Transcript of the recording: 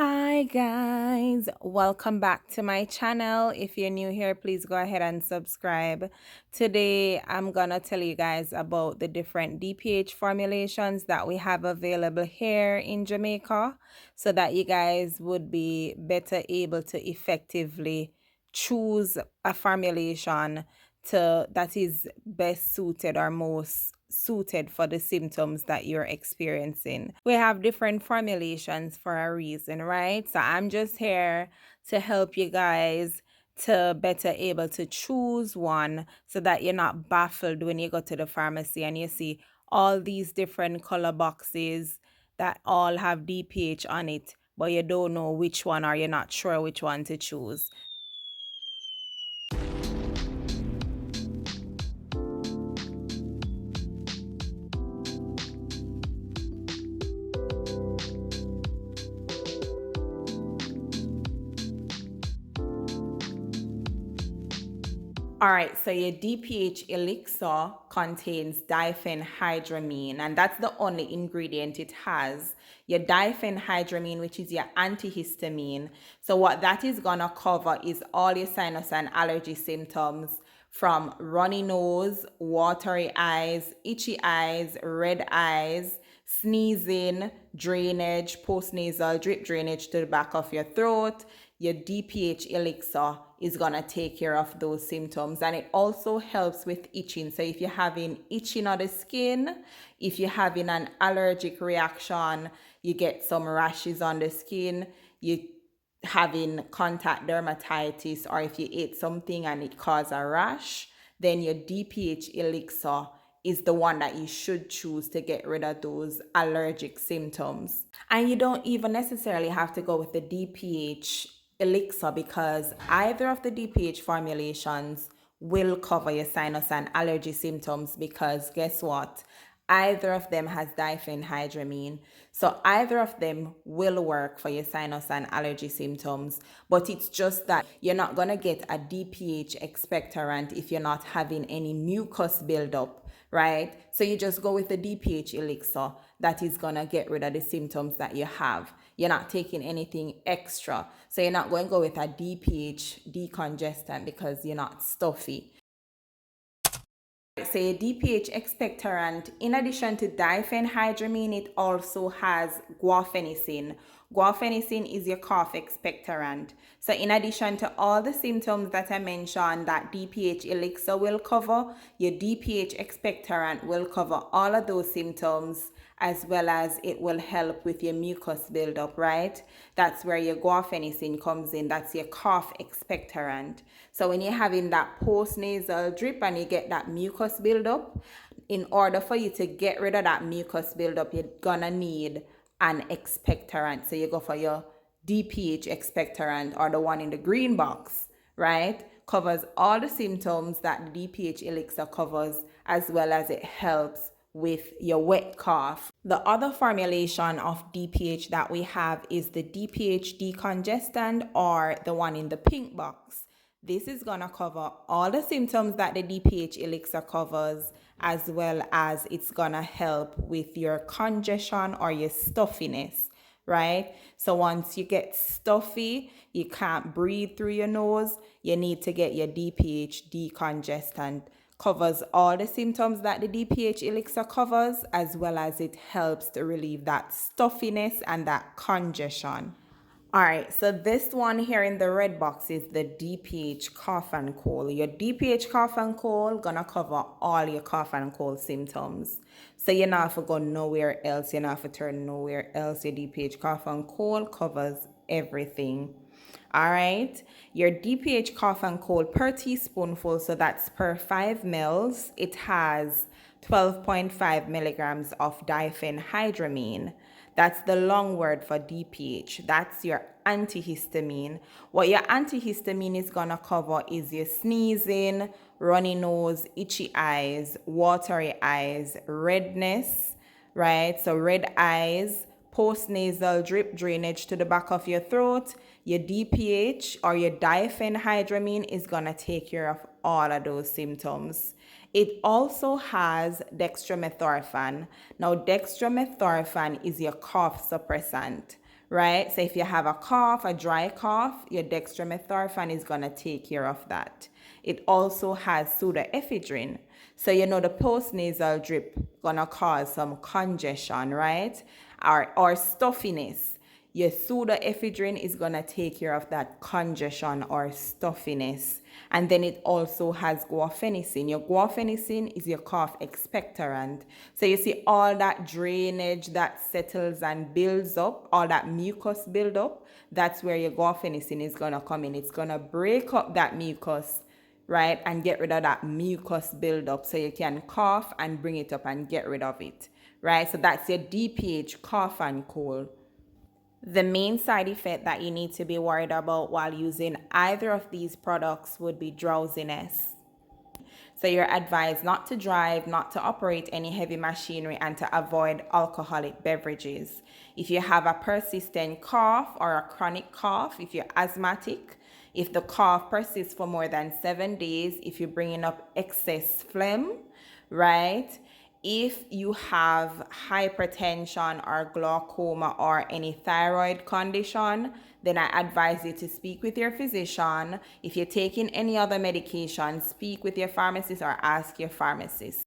Hi guys, welcome back to my channel. If you're new here, please go ahead and subscribe. Today I'm gonna tell you guys about the different DPH formulations that we have available here in Jamaica so that you guys would be better able to effectively choose a formulation that is best suited or most suited for the symptoms that you're experiencing. We have different formulations for a reason, right? So I'm just here to help you guys to better able to choose one so that you're not baffled when you go to the pharmacy and you see all these different color boxes that all have DPH on it, but you don't know which one or you're not sure which one to choose. All right, so your DPH elixir contains diphenhydramine, and that's the only ingredient it has. Your diphenhydramine, which is your antihistamine. So what that is gonna cover is all your sinus and allergy symptoms from runny nose, watery eyes, itchy eyes, red eyes, sneezing, drainage, postnasal drip drainage to the back of your throat. Your DPH elixir is going to take care of those symptoms, and it also helps with itching. So if you're having itching on the skin, if you're having an allergic reaction, you get some rashes on the skin, you having contact dermatitis, or if you ate something and it caused a rash, then your DPH elixir is the one that you should choose to get rid of those allergic symptoms. And you don't even necessarily have to go with the DPH elixir because either of the DPH formulations will cover your sinus and allergy symptoms, because guess what? Either of them has diphenhydramine. So either of them will work for your sinus and allergy symptoms, but it's just that you're not going to get a DPH expectorant if you're not having any mucus buildup, right? So you just go with the DPH elixir that is going to get rid of the symptoms that you have. You're not taking anything extra. So you're not going to go with a DPH decongestant because you're not stuffy. Say DPH expectorant, in addition to diphenhydramine, it also has guaifenesin. Guaifenesin is your cough expectorant. So in addition to all the symptoms that I mentioned that DPH elixir will cover, your DPH expectorant will cover all of those symptoms, as well as it will help with your mucus buildup, right? That's where your guaifenesin comes in. That's your cough expectorant. So when you're having that post-nasal drip and you get that mucus buildup, in order for you to get rid of that mucus buildup, you're gonna need an expectorant. So you go for your DPH expectorant, or the one in the green box, right? Covers all the symptoms that the DPH elixir covers, as well as it helps with your wet cough. The other formulation of DPH that we have is the DPH decongestant, or the one in the pink box. This is going to cover all the symptoms that the DPH elixir covers, as well as it's going to help with your congestion or your stuffiness, right? So once you get stuffy, you can't breathe through your nose, you need to get your DPH decongestant. Covers all the symptoms that the DPH elixir covers, as well as it helps to relieve that stuffiness and that congestion. All right, so this one here in the red box is the DPH cough and cold. Your DPH cough and cold gonna cover all your cough and cold symptoms. So you don't have to go nowhere else, you don't have to turn nowhere else. Your DPH cough and cold covers everything. All right, your DPH cough and cold per teaspoonful, so that's per 5 mils, it has 12.5 milligrams of diphenhydramine. That's the long word for DPH. That's your antihistamine. What your antihistamine is going to cover is your sneezing, runny nose, itchy eyes, watery eyes, redness, right? So red eyes, post-nasal drip drainage to the back of your throat. Your DPH, or your diphenhydramine, is going to take care of all of those symptoms. It also has dextromethorphan. Now, dextromethorphan is your cough suppressant, right? So if you have a cough, a dry cough, your dextromethorphan is going to take care of that. It also has pseudoephedrine. So you know the postnasal drip gonna cause some congestion, right? Or stuffiness. Your pseudoephedrine is gonna take care of that congestion or stuffiness. And then it also has guaifenesin. Your guaifenesin is your cough expectorant. So you see all that drainage that settles and builds up, all that mucus build up, that's where your guaifenesin is gonna come in. It's gonna break up that mucus, right, and get rid of that mucus buildup so you can cough and bring it up and get rid of it, right? So that's your DPH, cough and cold. The main side effect that you need to be worried about while using either of these products would be drowsiness. So you're advised not to drive, not to operate any heavy machinery, and to avoid alcoholic beverages. If you have a persistent cough or a chronic cough, if you're asthmatic, if the cough persists for more than 7 days, if you're bringing up excess phlegm, right? If you have hypertension or glaucoma or any thyroid condition, then I advise you to speak with your physician. If you're taking any other medication, speak with your pharmacist or ask your pharmacist.